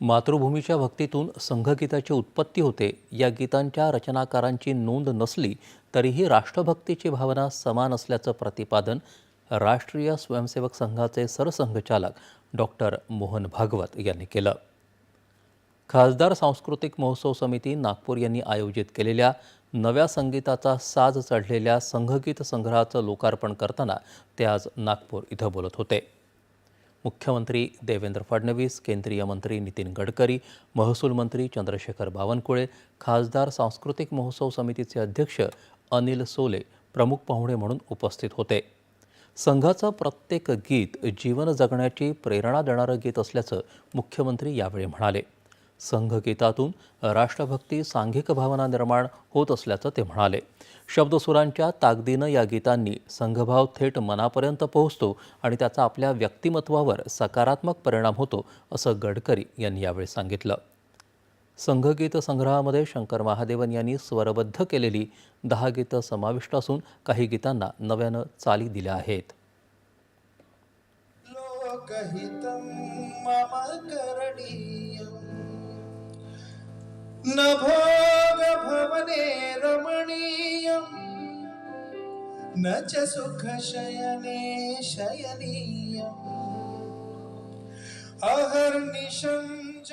मातृभूमीच्या भक्तीतून संघगीताची उत्पत्ती होते. या गीतांच्या रचनाकारांची नोंद नसली तरीही राष्ट्रभक्तीची भावना समान असल्याचं प्रतिपादन राष्ट्रीय स्वयंसेवक संघाचे सरसंघचालक डॉक्टर मोहन भागवत यांनी केलं. खासदार सांस्कृतिक महोत्सव समिती नागपूर यांनी आयोजित केलेल्या नव्या संगीताचा साज चढलेल्या संघगीत संग्रहाचं लोकार्पण करताना ते आज नागपूर इथं बोलत होते. मुख्यमंत्री देवेंद्र फडणवीस, केंद्रीय मंत्री नितीन गडकरी, महसूल मंत्री चंद्रशेखर बावनकुळे, खासदार सांस्कृतिक महोत्सव समितीचे अध्यक्ष अनिल सोले प्रमुख पाहुणे म्हणून उपस्थित होते. संघाचं प्रत्येक गीत जीवन जगण्याची प्रेरणा देणारं गीत असल्याचं मुख्यमंत्री यावेळी म्हणाले. संघगीतातून राष्ट्रभक्ती, सांघिक भावना निर्माण होत असल्याचं ते म्हणाले. शब्दसुरांच्या ताकदीनं या गीतांनी संघभाव थेट मनापर्यंत पोहोचतो आणि त्याचा आपल्या व्यक्तिमत्वावर सकारात्मक परिणाम होतो, असं गडकरी यांनी यावेळी सांगितलं. संघगीत संग्रहामध्ये शंकर महादेवन यांनी स्वरबद्ध केलेली 10 गीतं समाविष्ट असून काही गीतांना नव्यानं चाली दिल्या आहेत. न भोग भवने रमणीयम् न च सुख शयने शयनीयम् अहर्निशं च